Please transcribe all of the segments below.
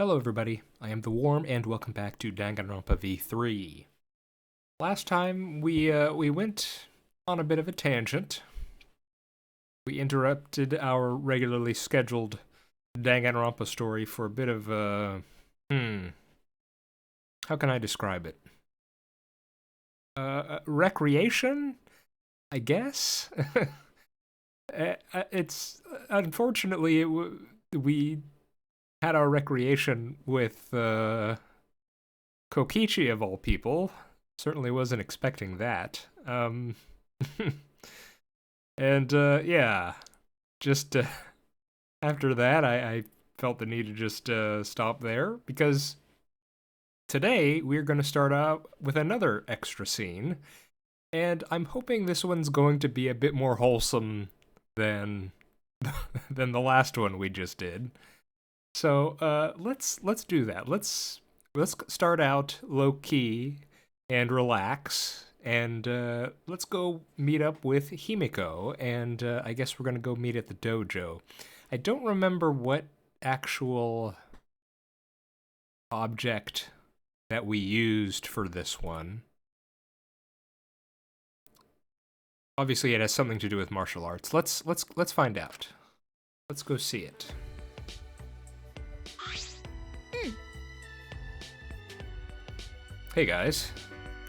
Hello everybody, I am the Worm, and welcome back to Danganronpa V3. Last time we went on a bit of a tangent. We interrupted our regularly scheduled Danganronpa story for a bit of how can I describe it? Recreation, I guess. It's unfortunately we had our recreation with Kokichi of all people. Certainly wasn't expecting that. And yeah, just after that, I felt the need to just stop there because today we're going to start out with another extra scene, and I'm hoping this one's going to be a bit more wholesome than than the last one we just did. So let's do that. Let's start out low key and relax, and let's go meet up with Himiko. And I guess we're gonna go meet at the dojo. I don't remember what actual object that we used for this one. Obviously, it has something to do with martial arts. Let's find out. Let's go see it. Hey guys,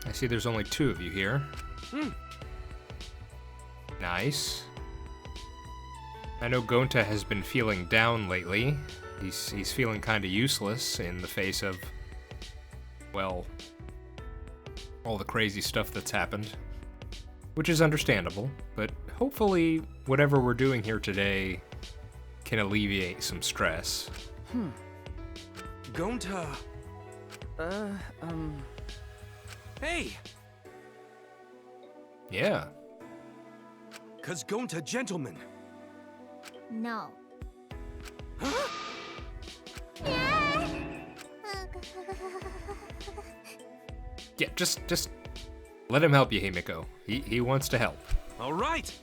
I see there's only two of you here. Nice. I know Gonta has been feeling down lately. He's feeling kind of useless in the face of, well, all the crazy stuff that's happened. Which is understandable, but hopefully whatever we're doing here today can alleviate some stress. Gonta. Hey! Yeah. 'Cause Gonta, gentlemen. No. Huh? Yeah, just let him help you, Himiko. He wants to help. All right.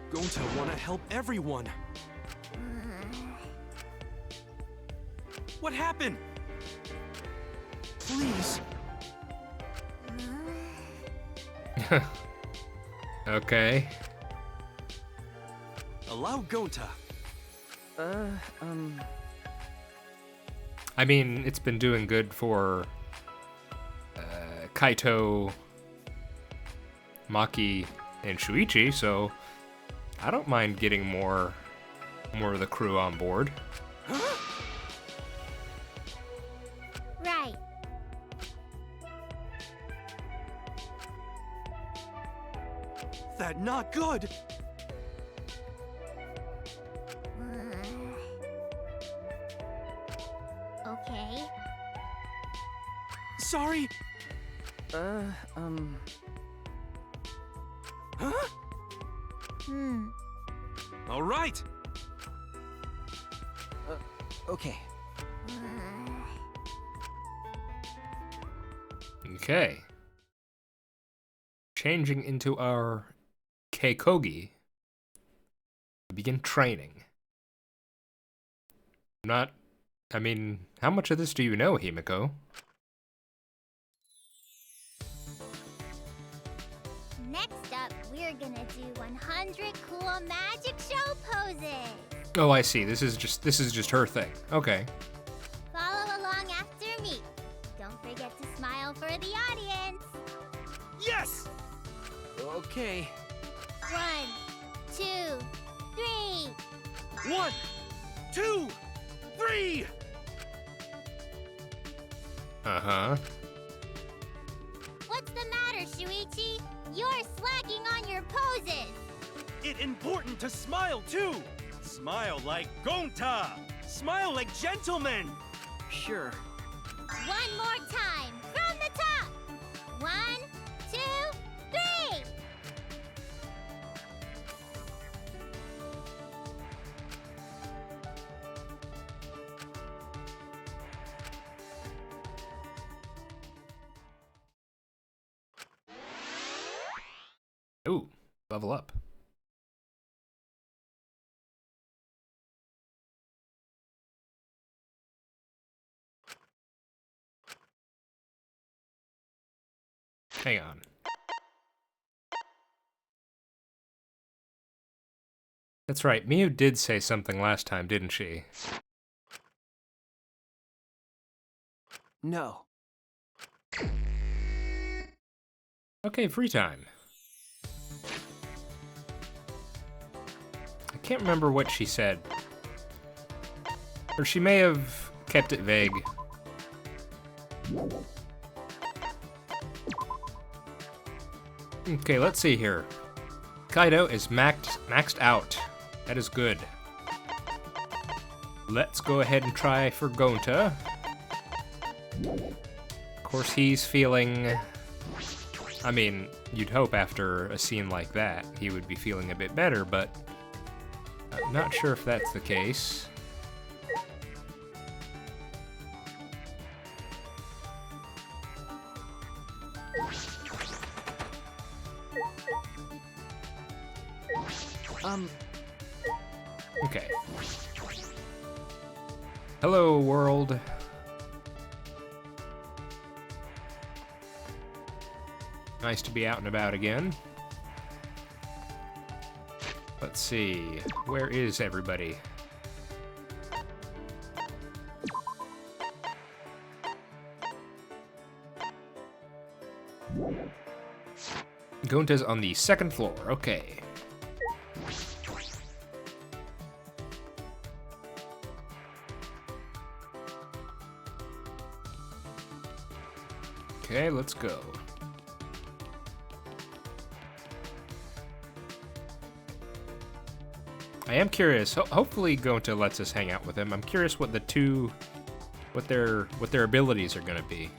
Gonta wanna help everyone. What happened? Please. Okay. Allow Gonta. I mean, it's been doing good for Kaito, Maki, and Shuichi, so I don't mind getting more of the crew on board. Right. That not good. Okay. Sorry. Huh? All right. Okay. Okay. Changing into our Keikogi, we begin training. I mean, how much of this do you know, Himiko? Next up, we're gonna do 100 cool magic show poses. Oh, I see. This is just her thing. Okay. Follow along after me. Don't forget to smile for the audience. Yes. Okay. 1, 2, 3. 1, 2, 3. Uh-huh. What's the matter, Shuichi? You're slacking on your poses. It's important to smile too. Smile like Gonta. Smile like gentlemen. Sure. One more time, from the top. 1, 2, 3. Ooh, level up. Hang on. That's right, Miu did say something last time, didn't she? No. Okay, free time. I can't remember what she said. Or she may have kept it vague. Okay, let's see here. Kaido is maxed out. That is good. Let's go ahead and try for Gonta. Of course, he's feeling... I mean, you'd hope after a scene like that, he would be feeling a bit better, but I'm not sure if that's the case. Okay. Hello, world. Nice to be out and about again. Let's see. Where is everybody? Gonta's on the second floor. Okay. Okay, let's go. I am curious. Hopefully Gonta lets us hang out with him. I'm curious what the two, what their abilities are gonna be.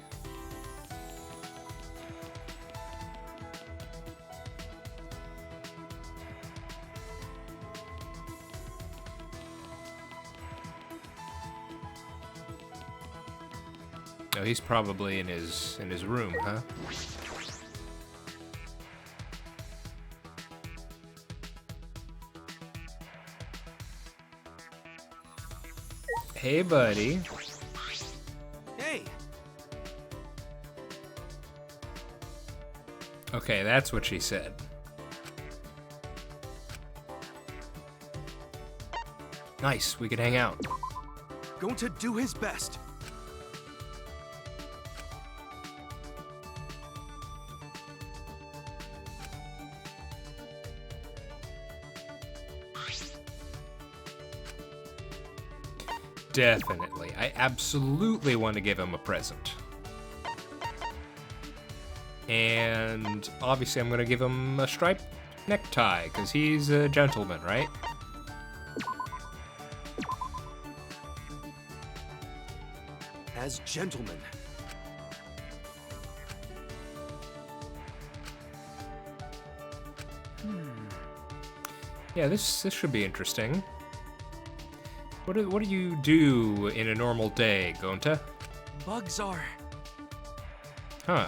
Oh, he's probably in his room, huh? Hey, buddy. Hey. Okay, that's what she said. Nice, we could hang out. Going to do his best. Definitely. I absolutely want to give him a present. And obviously I'm going to give him a striped necktie, because he's a gentleman, right? As gentlemen. Yeah, this should be interesting. What do you do in a normal day, Gonta? Bugs are... Huh.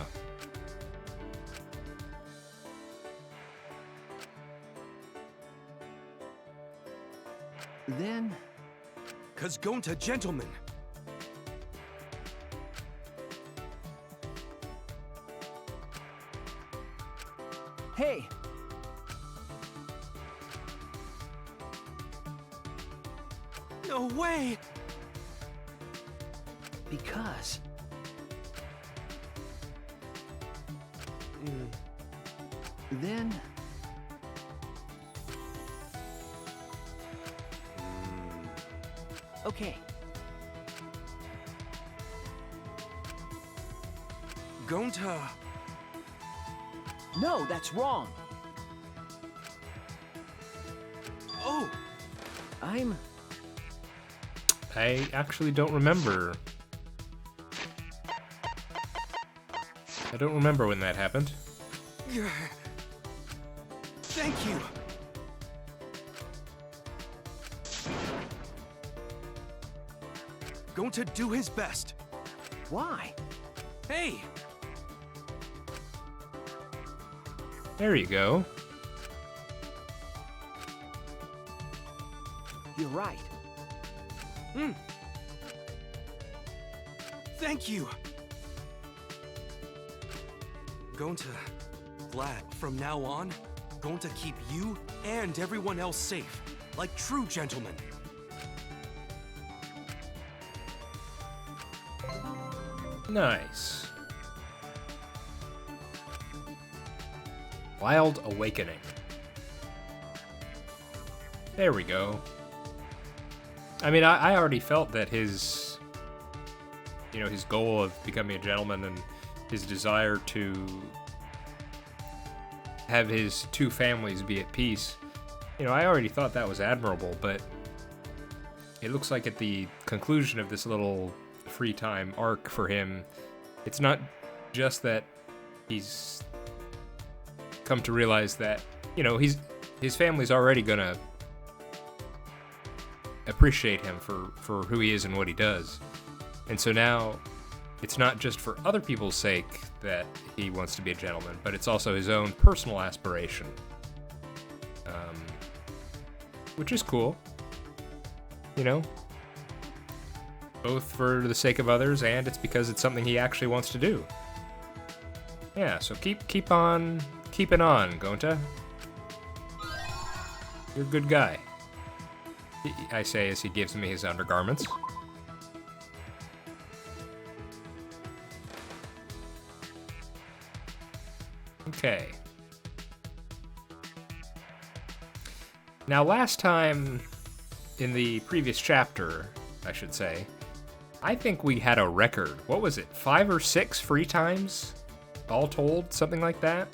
Then... 'Cause Gonta gentlemen. Hey! No way! Because... Then... Okay. Gonta... No, that's wrong. Oh! I actually don't remember. I don't remember when that happened. Thank you. Going to do his best. Why? Hey! There you go. You're right. Thank you. Gonta, glad from now on, Gonta keep you and everyone else safe, like true gentlemen. Nice. Wild Awakening. There we go. I mean, I already felt that his, you know, his goal of becoming a gentleman and his desire to have his two families be at peace, you know, I already thought that was admirable, but it looks like at the conclusion of this little free time arc for him, it's not just that he's come to realize that, you know, his family's already gonna appreciate him for who he is and what he does. And so now it's not just for other people's sake that he wants to be a gentleman, but it's also his own personal aspiration. Which is cool. You know? Both for the sake of others, and it's because it's something he actually wants to do. Yeah, so keep on keeping on, Gonta. You're a good guy. I say as he gives me his undergarments. Okay. Now, last time in the previous chapter, I should say, I think we had a record. What was it? 5 or 6 free times? All told? Something like that?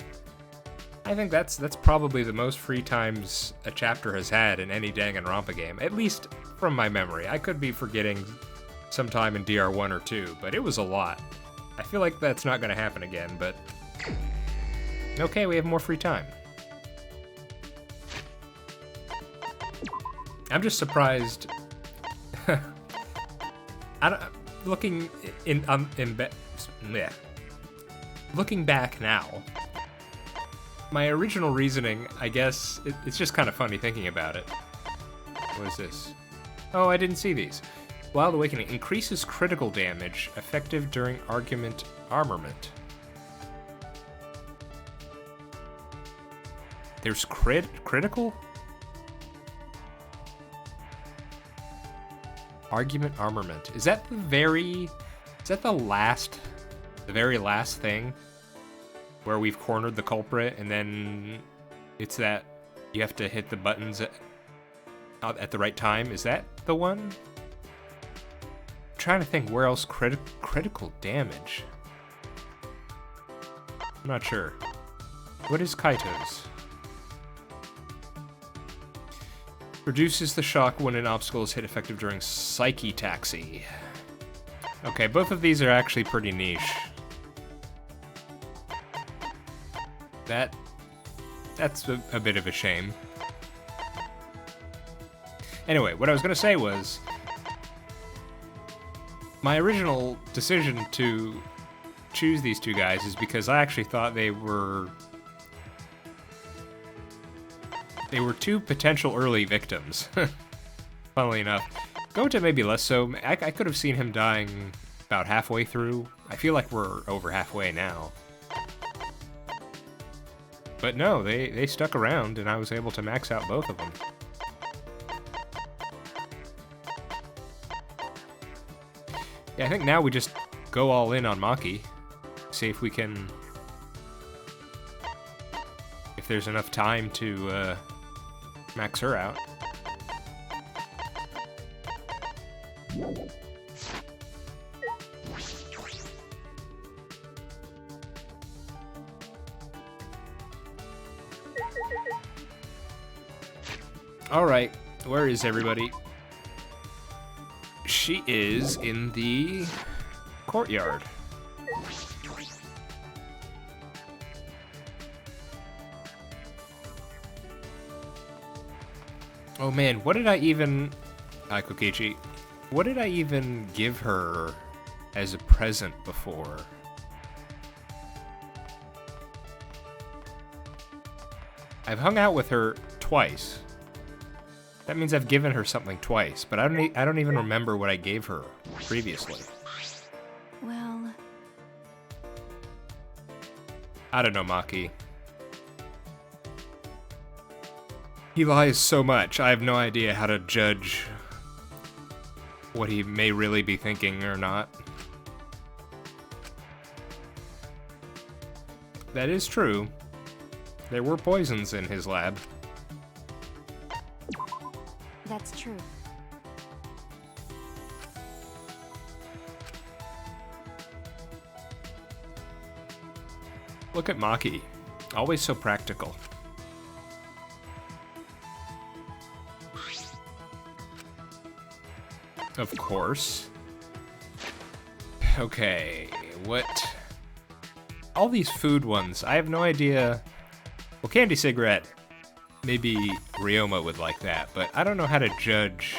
I think that's probably the most free times a chapter has had in any Danganronpa game, at least from my memory. I could be forgetting sometime in DR1 or 2, but it was a lot. I feel like that's not going to happen again, but okay, we have more free time. I'm just surprised. Looking back now, my original reasoning, I guess, it's just kind of funny thinking about it. What is this? Oh, I didn't see these. Wild Awakening increases critical damage, effective during argument armament. There's critical? Argument armament. Is that the very last thing where we've cornered the culprit and then it's that you have to hit the buttons at the right time? Is that the one? I'm trying to think where else critical damage. I'm not sure. What is Kaito's? Reduces the shock when an obstacle is hit, effective during Psyche Taxi. Okay, both of these are actually pretty niche. That's a bit of a shame. Anyway, what I was gonna say was, my original decision to choose these two guys is because I actually thought they were two potential early victims. Funnily enough. Gonta maybe less so. I could have seen him dying about halfway through. I feel like we're over halfway now. But no, they stuck around and I was able to max out both of them. Yeah, I think now we just go all in on Maki. See if we can... if there's enough time to max her out. Alright, where is everybody? She is in the courtyard. Oh man, what did I even... Kokichi, what did I even give her as a present before? I've hung out with her twice. That means I've given her something twice, but I don't even remember what I gave her previously. Well... I don't know, Maki. He lies so much, I have no idea how to judge what he may really be thinking or not. That is true. There were poisons in his lab. That's true. Look at Maki. Always so practical. Of course. Okay, what? All these food ones, I have no idea. Well, candy cigarette, maybe Ryoma would like that, but I don't know how to judge.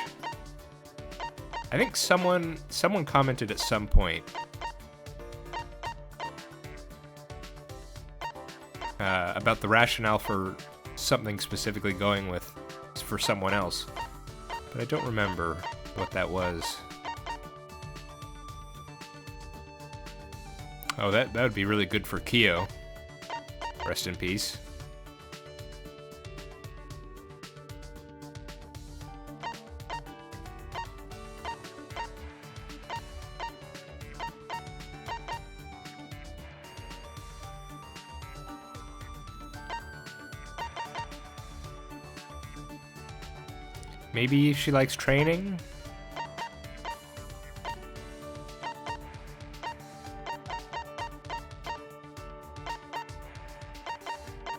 I think someone commented at some point about the rationale for something specifically going with for someone else, but I don't remember what that was. Oh, that would be really good for Kyo. Rest in peace. Maybe she likes training?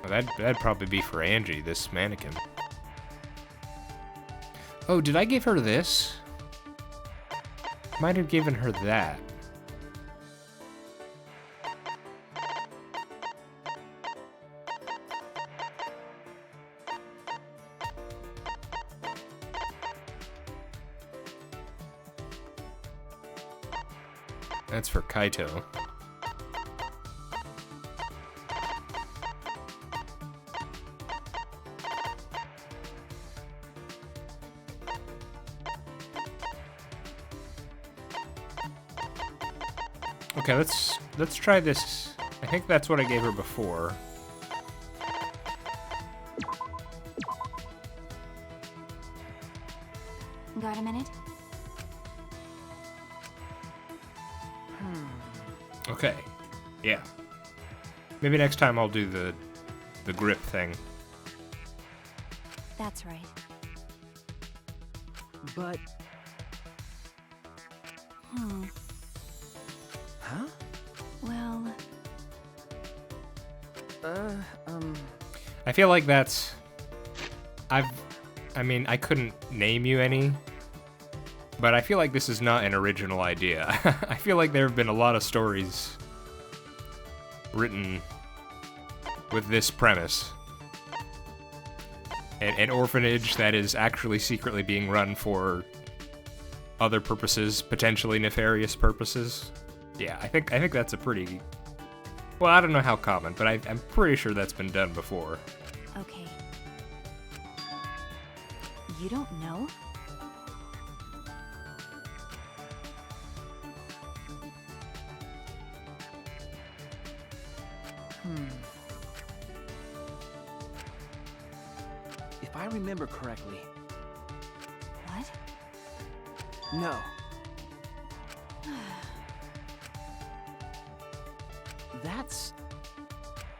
Well, that'd probably be for Angie, this mannequin. Oh, did I give her this? Might have given her that. That's for Kaito. Okay, let's try this. I think that's what I gave her before. Got a minute? Okay. Yeah. Maybe next time I'll do the grip thing. That's right. But... Huh? Well... I feel like that's... I mean, I couldn't name you any, but I feel like this is not an original idea. I feel like there have been a lot of stories written with this premise. An orphanage that is actually secretly being run for other purposes, potentially nefarious purposes. Yeah, I think that's a pretty... Well, I don't know how common, but I'm pretty sure that's been done before. Okay. You don't know? If I remember correctly... What? No.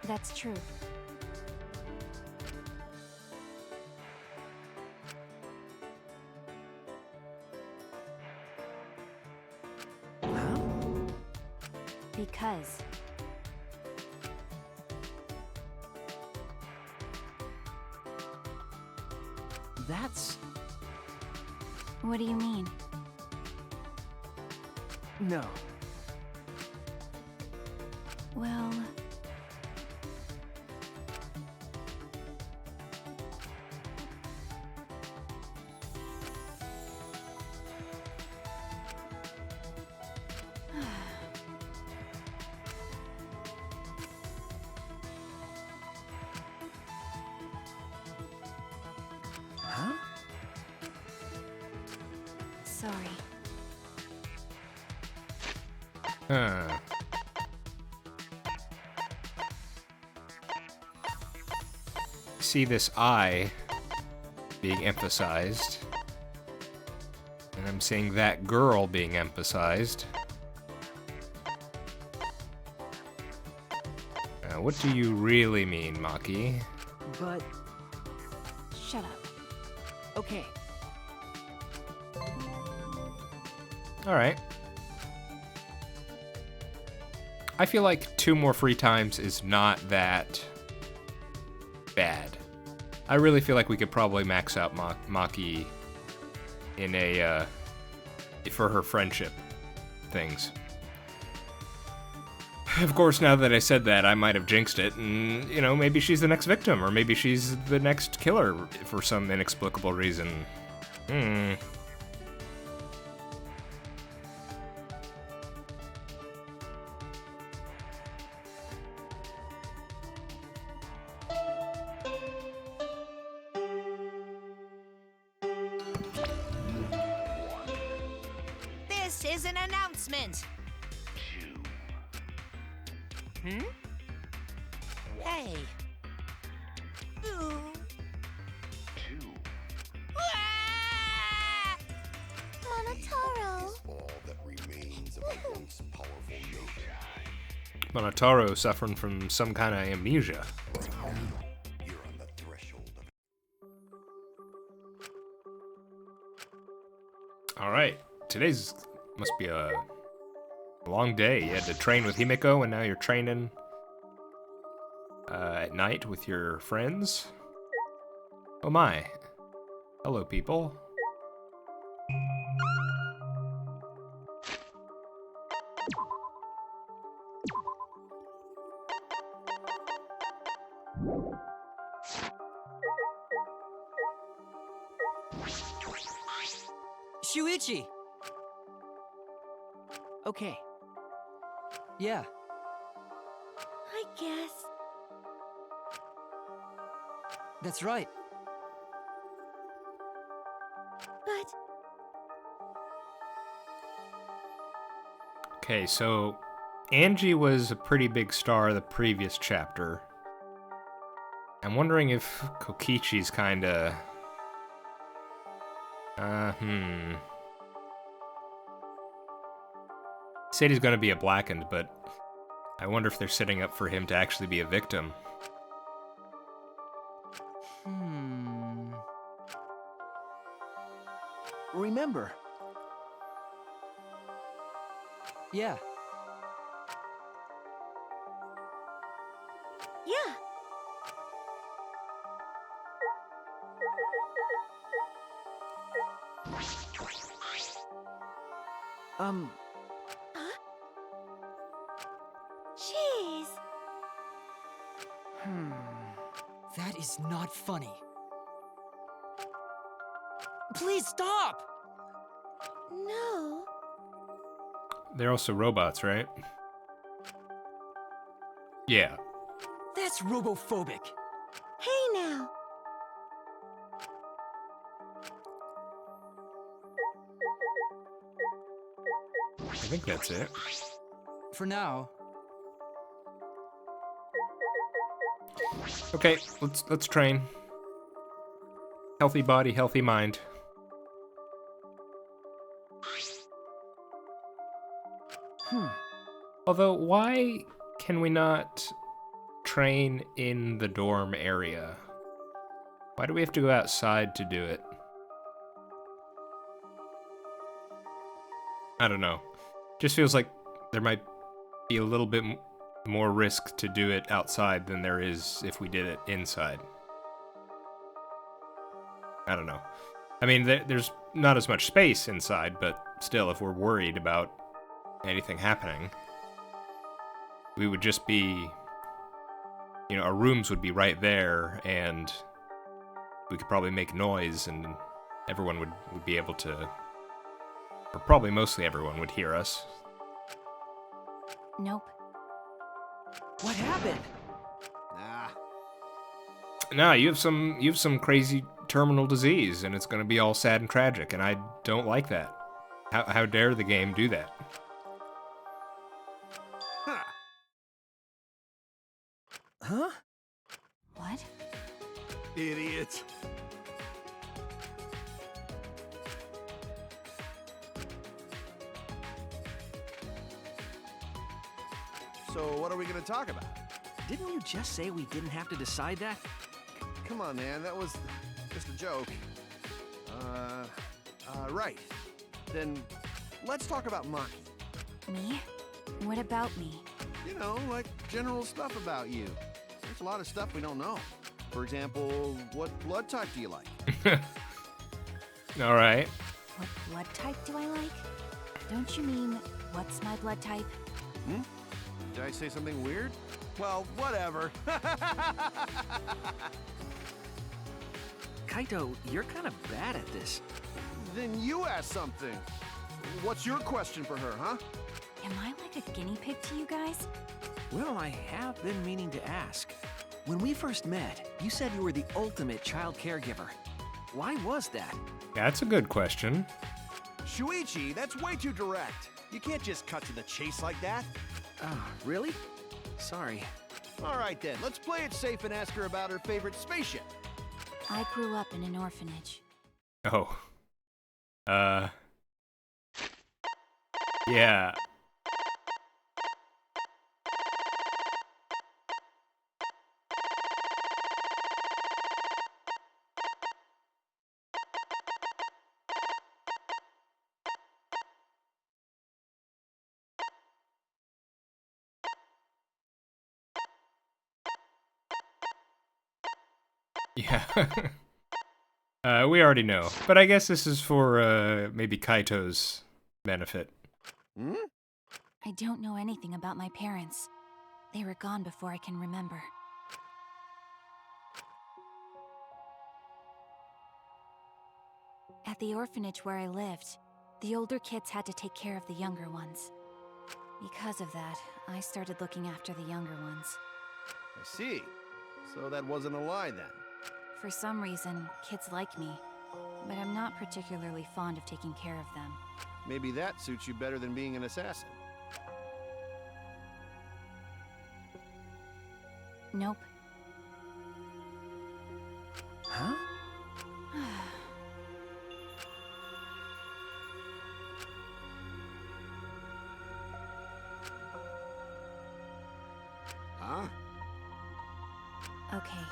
That's true. Huh? Because... That's... What do you mean? No. Well... Huh? Sorry. see this I being emphasized. And I'm seeing that girl being emphasized. What do you really mean, Maki? But, Shut up. okay. Alright. I feel like 2 more free times is not that bad. I really feel like we could probably max out Maki in a, for her friendship things. Of course, now that I said that, I might have jinxed it, and, you know, maybe she's the next victim, or maybe she's the next killer for some inexplicable reason. This is an announcement. Hey. Ooh. Ah! Monotaro. All that remains of a once powerful nation. Monotaro suffering from some kind of amnesia. Right now, you're on the threshold of Alright, today's must be a long day. You had to train with Himiko, and now you're training at night with your friends. Oh my. Hello, people. Shuichi! Okay. Yeah. I guess. That's right. But Okay, so Angie was a pretty big star the previous chapter. I'm wondering if Kokichi's kinda... Said he's gonna be a blackened, but I wonder if they're setting up for him to actually be a victim. Remember. Yeah. yeah. Jeez. That is not funny. Please stop! No. They're also robots, right? Yeah. That's robophobic. Hey now. I think that's it. For now. Okay, let's train. Healthy body, healthy mind. Although, why can we not train in the dorm area? Why do we have to go outside to do it? I don't know. Just feels like there might be a little bit more risk to do it outside than there is if we did it inside. I don't know. I mean, there's not as much space inside, but still, if we're worried about anything happening, we would just be, you know, our rooms would be right there, and we could probably make noise, and everyone would be able to, or probably mostly everyone would hear us. Nope. What happened? Nah, you have some crazy terminal disease, and it's gonna be all sad and tragic, and I don't like that. How dare the game do that? Huh? What? Idiot. So, what are we gonna talk about? Didn't you just say we didn't have to decide that? Come on, man, that was just a joke. Right. Then, let's talk about Maki. Me? What about me? You know, like general stuff about you. There's a lot of stuff we don't know. For example, what blood type do you like? All right. What blood type do I like? Don't you mean, what's my blood type? Did I say something weird? Well, whatever. Kaito, you're kind of bad at this. Then you ask something. What's your question for her, huh? Am I like a guinea pig to you guys? Well, I have been meaning to ask. When we first met, you said you were the ultimate child caregiver. Why was that? That's a good question. Shuichi, that's way too direct. You can't just cut to the chase like that. Oh, really? Sorry. All right then, let's play it safe and ask her about her favorite spaceship. I grew up in an orphanage. Oh. Yeah. Yeah. We already know. But I guess this is for, maybe Kaito's benefit. Hmm? I don't know anything about my parents. They were gone before I can remember. At the orphanage where I lived, the older kids had to take care of the younger ones. Because of that, I started looking after the younger ones. I see. So that wasn't a lie then. For some reason, kids like me, but I'm not particularly fond of taking care of them. Maybe that suits you better than being an assassin. Nope. Huh? Huh? Okay.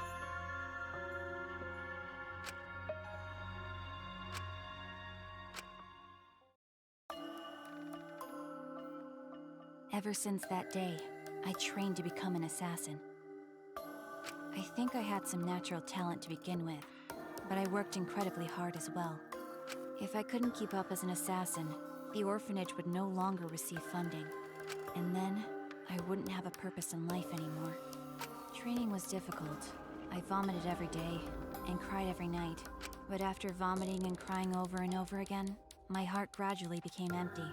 Ever since that day, I trained to become an assassin. I think I had some natural talent to begin with, but I worked incredibly hard as well. If I couldn't keep up as an assassin, the orphanage would no longer receive funding. And then, I wouldn't have a purpose in life anymore. Training was difficult. I vomited every day, and cried every night. But after vomiting and crying over and over again, my heart gradually became empty.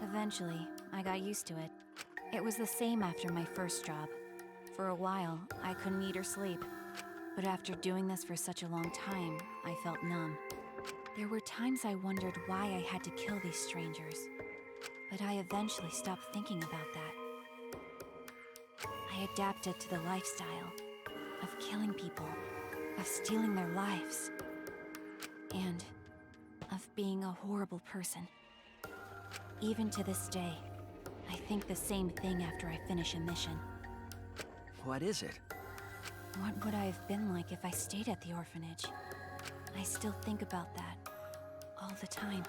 Eventually, I got used to it. It was the same after my first job. For a while, I couldn't eat or sleep. But after doing this for such a long time, I felt numb. There were times I wondered why I had to kill these strangers. But I eventually stopped thinking about that. I adapted to the lifestyle of killing people, of stealing their lives, and of being a horrible person. Even to this day, I think the same thing after I finish a mission. What is it? What would I have been like if I stayed at the orphanage? I still think about that all the time.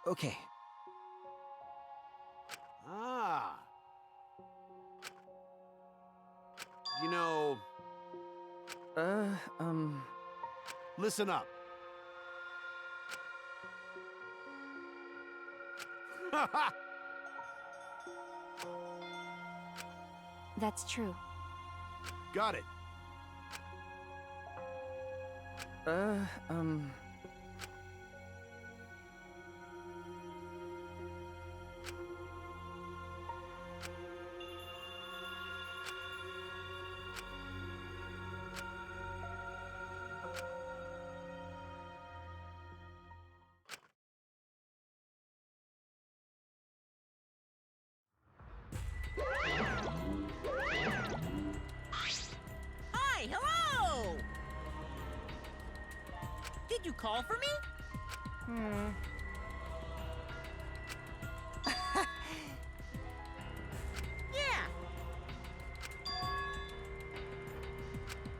Okay. Ah. You know, listen up. That's true. Got it. Uh, hello! Did you call for me? Yeah.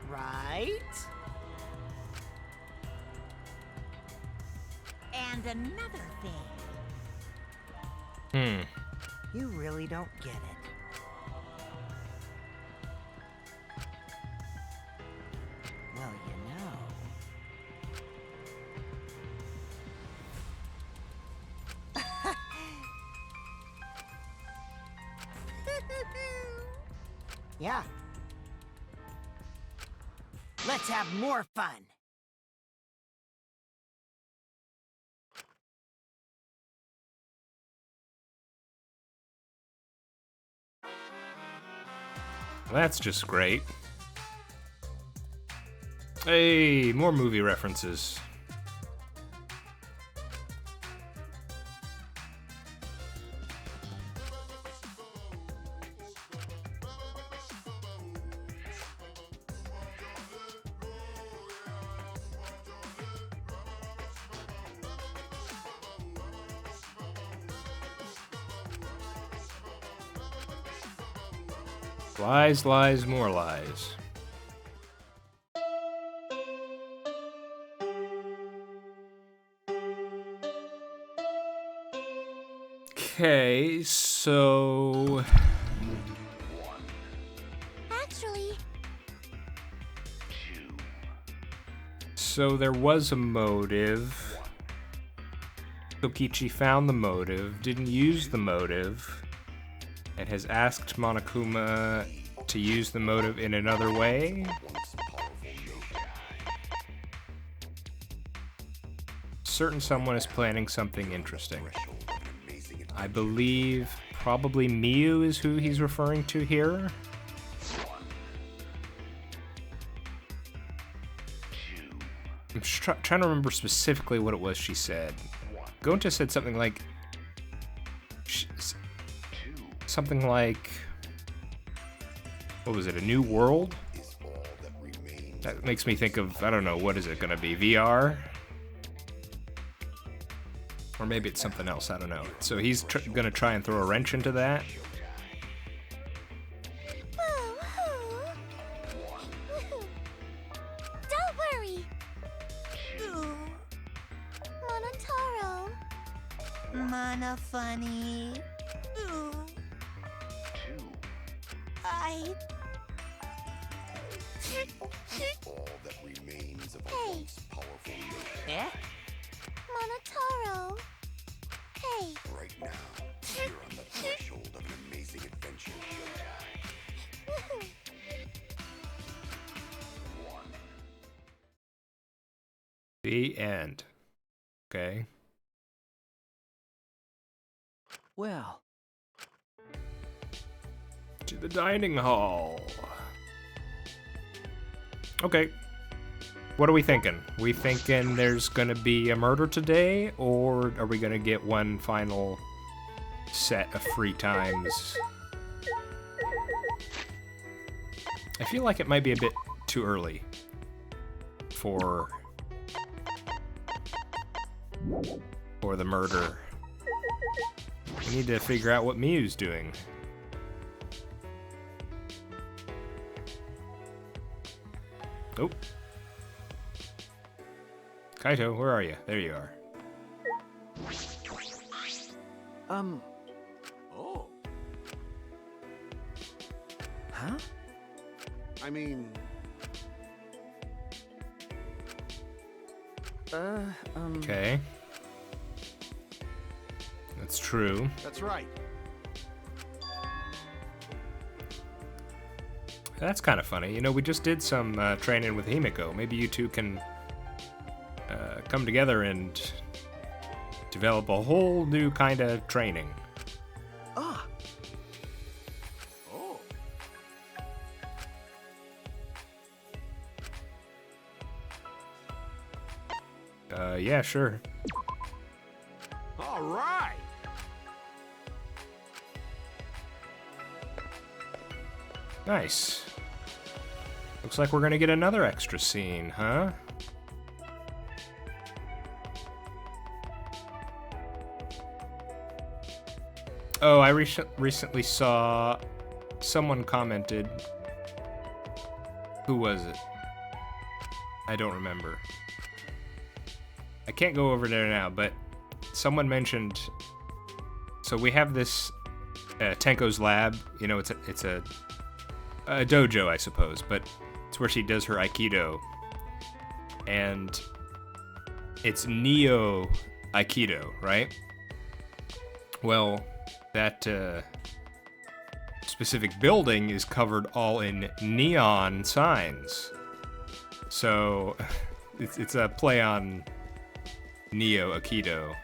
Right? And another thing. Hmm. You really don't get it. Well, you know. Yeah. Let's have more fun. That's just great. Hey, more movie references. Lies, lies, more lies. Okay, so Actually, there was a motive. Kokichi found the motive, didn't use the motive, and has asked Monokuma to use the motive in another way. Once powerful nature. Certain someone is planning something interesting. Threshold of an amazing I believe probably Miyu is who he's referring to here. I'm just trying to remember specifically what it was she said. Gonta said something like... something like... What was it, a new world? is all that remains. That makes me think of, I don't know, what is it gonna be, VR? Or maybe it's something else, I don't know. So he's gonna try and throw a wrench into that. don't worry. Monotaro. Mana funny. Ooh. I. All that remains of a Hey. once powerful nature. Eh? Monotaro. Hey, Right now, you're on the threshold of an amazing adventure. The end. Okay. Well, To the dining hall. Okay. What are we thinking? We thinking there's gonna be a murder today, or are we gonna get one final set of free times? I feel like it might be a bit too early for the murder. We need to figure out what Miyu's doing. Oh. Kaito, where are you? There you are. Oh. Huh? I mean, Okay. That's true. that's right. That's kind of funny. You know, we just did some training with Himiko. Maybe you two can come together and develop a whole new kind of training. Ah, Oh. Yeah, sure. All right. Nice. Looks like we're gonna get another extra scene, huh? Oh, I recently saw someone commented. Who was it? I don't remember. I can't go over there now, but someone mentioned. So we have this Tenko's lab. You know, it's a dojo, I suppose, but it's where she does her Aikido, and it's Neo Aikido, right? Well, that specific building is covered all in neon signs. So it's a play on Neo Aikido,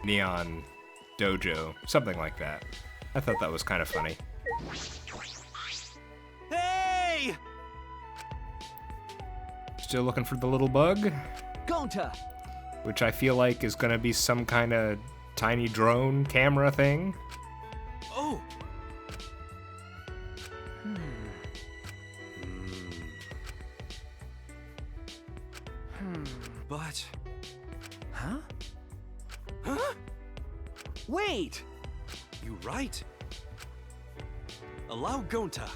Neon Dojo, something like that. I thought that was kind of funny. Hey! Still looking for the little bug, Gonta! which I feel like is gonna be some kind of tiny drone camera thing. Oh! But... Huh? Huh? Wait! You right. Allow Gonta.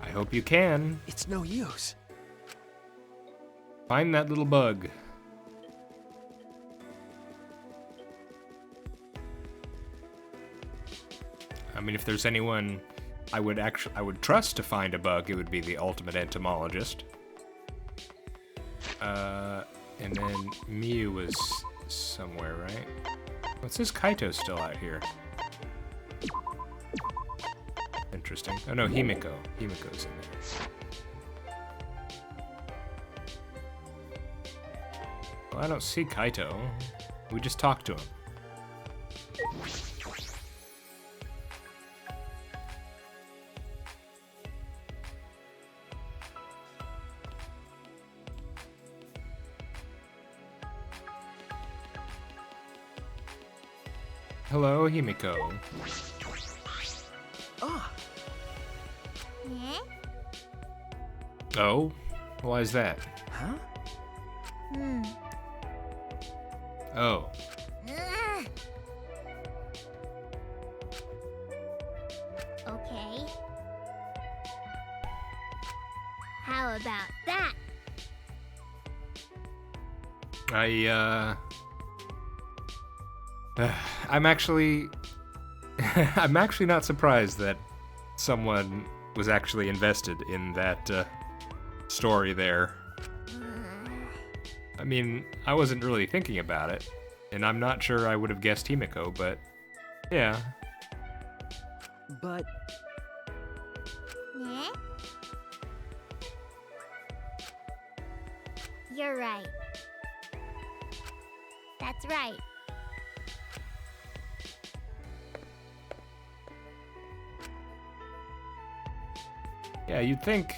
I hope you can. It's no use. Find that little bug. I mean, if there's anyone I would trust to find a bug, it would be the ultimate entomologist. And then Miu was somewhere, right? What's this Kaito still out here? Interesting. Oh no, Himiko. Himiko's in there. Well, I don't see Kaito. We just talked to him. Hello, Himiko. Ah, Yeah? Oh? Why is that? huh? Oh. Ugh. Okay. How about that? I'm actually I'm actually not surprised that someone was actually invested in that story there. I mean, I wasn't really thinking about it, and I'm not sure I would have guessed Himiko, but yeah. But Yeah? You're right. That's right. Yeah, you'd think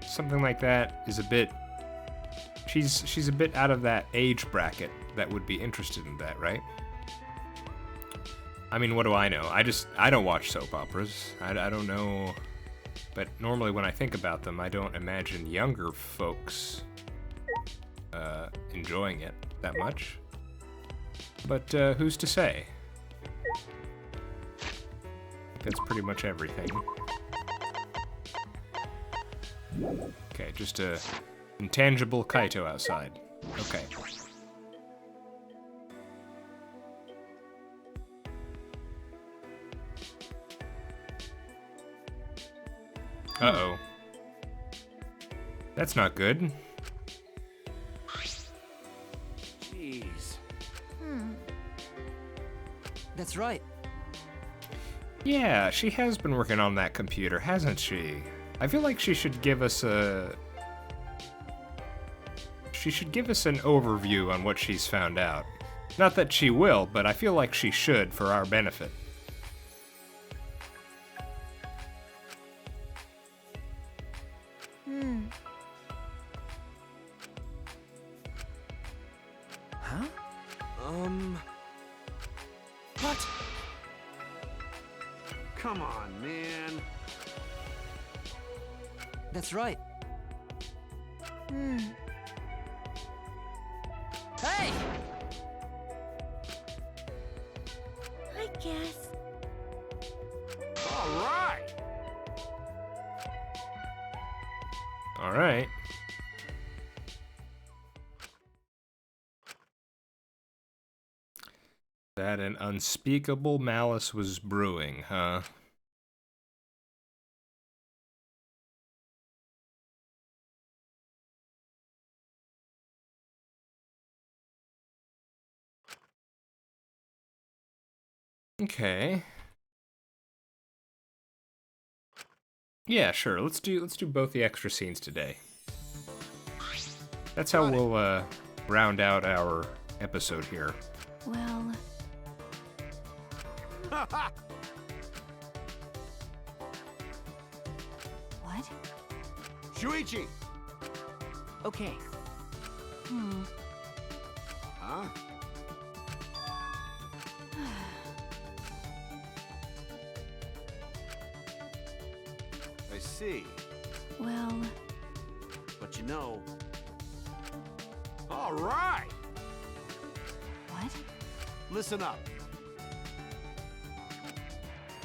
something like that is a bit. She's a bit out of that age bracket that would be interested in that, right? I mean, what do I know? I don't watch soap operas. I don't know. But normally when I think about them, I don't imagine younger folks enjoying it that much. But who's to say? That's pretty much everything. Okay, just a intangible Kaito outside. Okay. Uh-oh. That's not good. Jeez. that's right. Yeah, she has been working on that computer, hasn't she? I feel like she should give us a... She should give us an overview on what she's found out. Not that she will, but I feel like she should for our benefit. Huh? What? Come on, man. That's right. Hey! I guess. All right. All right. That an unspeakable malice was brewing, huh? Okay. Yeah, sure. Let's do both the extra scenes today. That's how we'll round out our episode here. Well, what? Shuichi. Okay. Huh? I see. Well, But you know. All right. what? Listen up.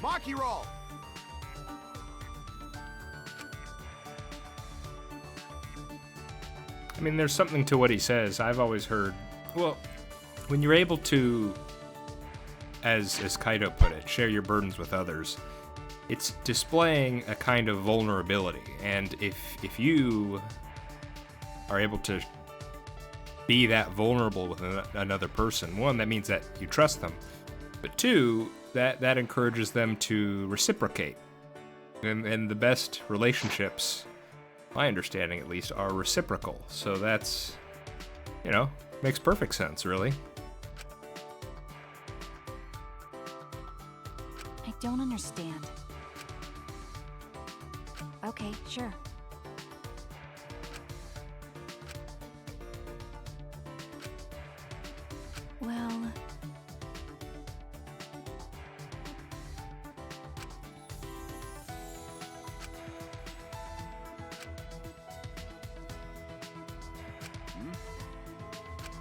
Maki roll. I mean, there's something to what he says. I've always heard, well, when you're able to, as Kaito put it, share your burdens with others, it's displaying a kind of vulnerability. And if you are able to be that vulnerable with another person, one, that means that you trust them, but two, that encourages them to reciprocate. And the best relationships, my understanding at least, are reciprocal. So that's, makes perfect sense, really. I don't understand. Okay, sure. Well,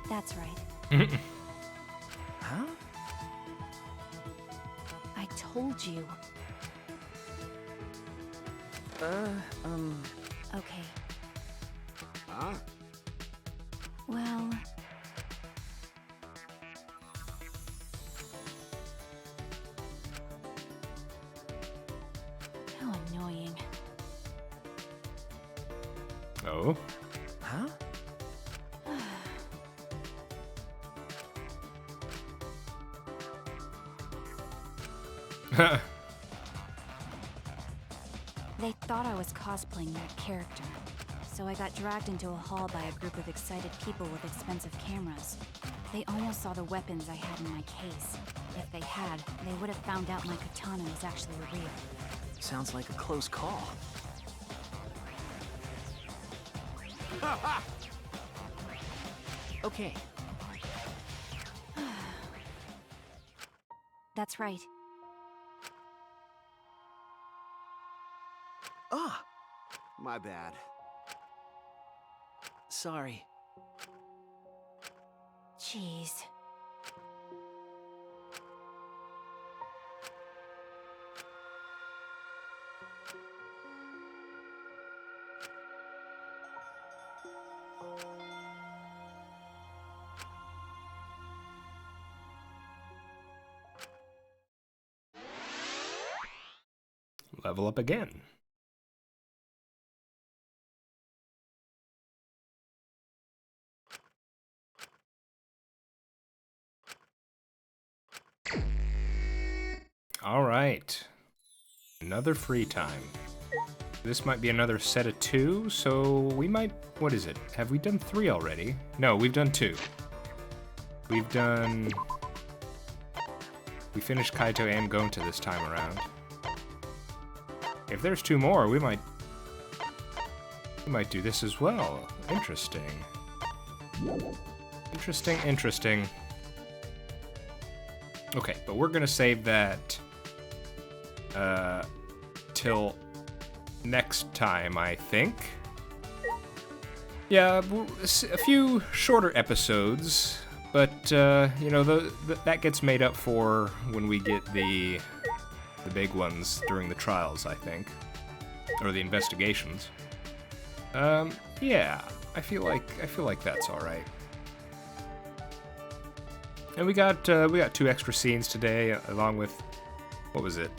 that's right. Huh? I told you. Okay. Huh? Well, how annoying. Oh? Huh? They thought I was cosplaying that character, so I got dragged into a hall by a group of excited people with expensive cameras. They almost saw the weapons I had in my case. If they had, they would have found out my katana was actually real. Sounds like a close call. Okay. That's right. Ah, My bad. sorry. Jeez. Level up again. All right. Another free time. This might be another set of 2, so we might... What is it? Have we done 3 already? No, we've done 2. We've done... We finished Kaito and Gonta this time around. If there's 2 more, we might do this as well. Interesting. Interesting. Okay, but we're gonna save that till next time, I think. Yeah, a few shorter episodes, but you know, that gets made up for when we get the big ones during the trials, I think, or the investigations. Yeah, I feel like that's all right. And we got 2 extra scenes today, along with, what was it?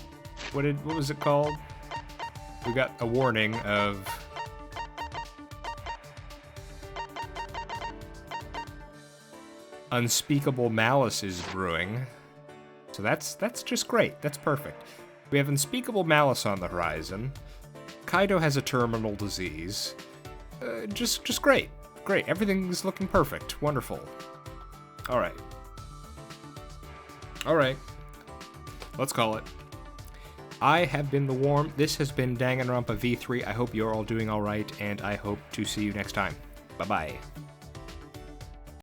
What was it called? We got a warning of unspeakable malice is brewing. So that's just great. That's perfect. We have unspeakable malice on the horizon. Kaido has a terminal disease. Just great. Great. Everything's looking perfect. Wonderful. All right. All right. Let's call it. I have been the Warm. This has been Danganronpa V3. I hope you're all doing all right, and I hope to see you next time. Bye-bye.